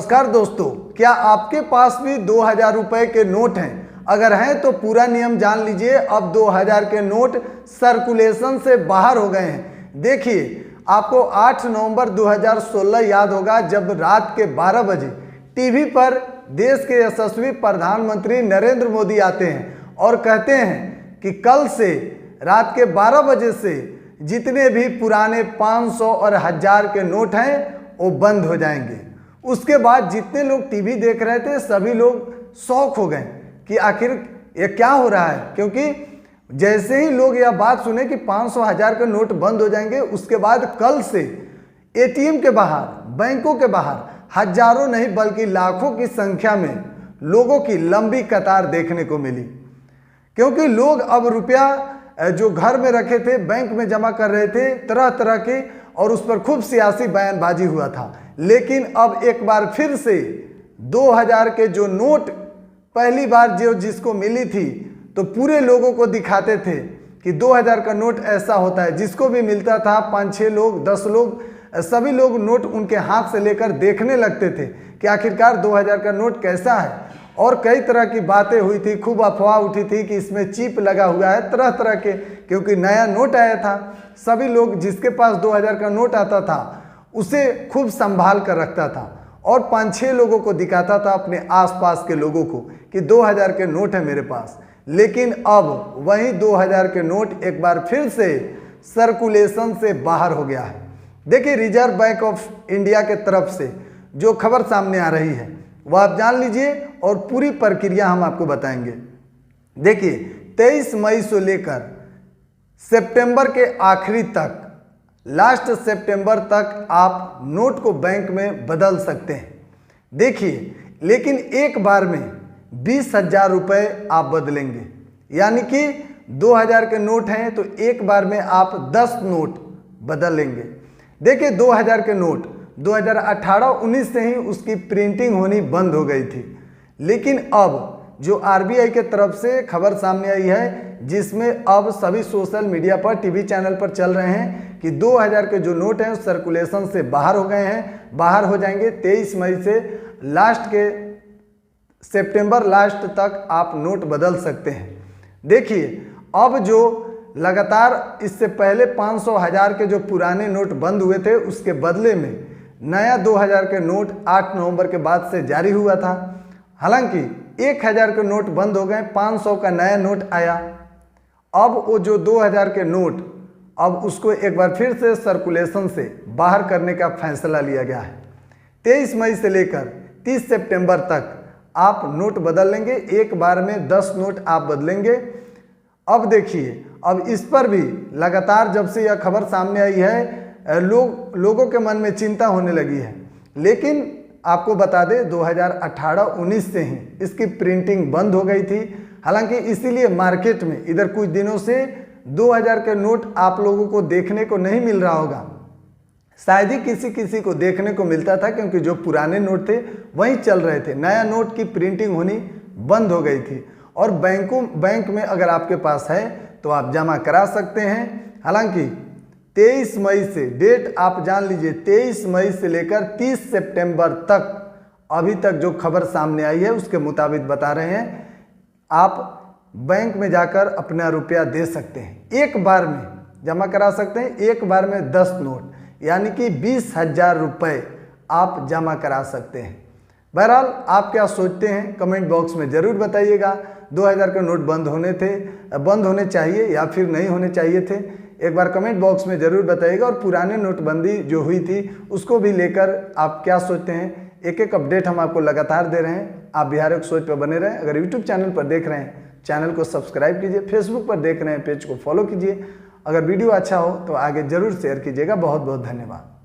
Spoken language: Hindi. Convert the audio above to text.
नमस्कार दोस्तों, क्या आपके पास भी 2000 रुपए के नोट हैं? अगर हैं तो पूरा नियम जान लीजिए। अब 2000 के नोट सर्कुलेशन से बाहर हो गए हैं। देखिए, आपको 8 नवंबर 2016 याद होगा, जब रात के 12 बजे टीवी पर देश के यशस्वी प्रधानमंत्री नरेंद्र मोदी आते हैं और कहते हैं कि कल से रात के 12 बजे से जितने भी पुराने 500 और 1000 के नोट हैं वो बंद हो जाएंगे। उसके बाद जितने लोग टीवी देख रहे थे सभी लोग शॉक हो गए कि आखिर ये क्या हो रहा है, क्योंकि जैसे ही लोग यह बात सुने कि 500 1000 के नोट बंद हो जाएंगे, उसके बाद कल से एटीएम के बाहर, बैंकों के बाहर हजारों नहीं बल्कि लाखों की संख्या में लोगों की लंबी कतार देखने को मिली। क्योंकि लोग अब रुपया जो घर में रखे थे बैंक में जमा कर रहे थे तरह तरह के, और उस पर खूब सियासी बयानबाजी हुआ था। लेकिन अब एक बार फिर से 2000 के जो नोट पहली बार जिसको मिली थी तो पूरे लोगों को दिखाते थे कि 2000 का नोट ऐसा होता है। जिसको भी मिलता था 5-6 लोग 10 लोग सभी लोग नोट उनके हाथ से लेकर देखने लगते थे कि आखिरकार 2000 का नोट कैसा है। और कई तरह की बातें हुई थी, खूब अफवाह उठी थी कि इसमें चिप लगा हुआ है, तरह तरह के, क्योंकि नया नोट आया था। सभी लोग जिसके पास 2000 का नोट आता था उसे खूब संभाल कर रखता था और 5-6 लोगों को दिखाता था, अपने आसपास के लोगों को, कि 2000 के नोट है मेरे पास। लेकिन अब वही 2000 के नोट एक बार फिर से सर्कुलेशन से बाहर हो गया है। देखिए, रिजर्व बैंक ऑफ इंडिया के तरफ से जो खबर सामने आ रही है वह आप जान लीजिए और पूरी प्रक्रिया हम आपको बताएंगे। देखिए, 23 मई से लेकर सितंबर के आखिरी तक, लास्ट सितंबर तक आप नोट को बैंक में बदल सकते हैं। देखिए, लेकिन एक बार में 20,000 रुपये आप बदलेंगे, यानी कि 2000 के नोट हैं तो एक बार में आप 10 नोट बदल लेंगे। देखिए, 2000 के नोट 2018-19 से ही उसकी प्रिंटिंग होनी बंद हो गई थी। लेकिन अब जो आरबीआई के तरफ से खबर सामने आई है, जिसमें अब सभी सोशल मीडिया पर, टीवी चैनल पर चल रहे हैं कि 2000 के जो नोट हैं सर्कुलेशन से बाहर हो गए हैं, बाहर हो जाएंगे 23 मई से। लास्ट के सितंबर लास्ट तक आप नोट बदल सकते हैं। देखिए, अब जो लगातार इससे पहले 500 1000 के जो पुराने नोट बंद हुए थे उसके बदले में नया 2000 के नोट 8 नवंबर के बाद से जारी हुआ था। हालांकि 1000 के नोट बंद हो गए, 500 का नया नोट आया। अब वो जो 2000 के नोट, अब उसको एक बार फिर से सर्कुलेशन से बाहर करने का फैसला लिया गया है। 23 मई से लेकर 30 सितंबर तक आप नोट बदल लेंगे, एक बार में 10 नोट आप बदलेंगे। अब देखिए, अब इस पर भी लगातार जब से यह खबर सामने आई है लोगों के मन में चिंता होने लगी है। लेकिन आपको बता दें, 2018-19 से ही इसकी प्रिंटिंग बंद हो गई थी। हालांकि इसीलिए मार्केट में इधर कुछ दिनों से 2000 के नोट आप लोगों को देखने को नहीं मिल रहा होगा। शायद ही किसी किसी को देखने को मिलता था, क्योंकि जो पुराने नोट थे वही चल रहे थे, नया नोट की प्रिंटिंग होनी बंद हो गई थी। और बैंक में अगर आपके पास है तो आप जमा करा सकते हैं। हालांकि 23 मई से, डेट आप जान लीजिए, 23 मई से लेकर 30 सितंबर तक, अभी तक जो खबर सामने आई है उसके मुताबिक बता रहे हैं, आप बैंक में जाकर अपना रुपया दे सकते हैं, एक बार में जमा करा सकते हैं। एक बार में 10 नोट यानी कि 20,000 रुपये आप जमा करा सकते हैं। बहरहाल, आप क्या सोचते हैं कमेंट बॉक्स में ज़रूर बताइएगा। 2000 के नोट बंद होने चाहिए या फिर नहीं होने चाहिए थे, एक बार कमेंट बॉक्स में ज़रूर बताइएगा। और पुराने नोटबंदी जो हुई थी उसको भी लेकर आप क्या सोचते हैं, एक एक अपडेट हम आपको लगातार दे रहे हैं। आप बिहार एक सोच पर बने रहें। अगर यूट्यूब चैनल पर देख रहे हैं, चैनल को सब्सक्राइब कीजिए। फेसबुक पर देख रहे हैं, पेज को फॉलो कीजिए। अगर वीडियो अच्छा हो तो आगे ज़रूर शेयर कीजिएगा। बहुत बहुत धन्यवाद।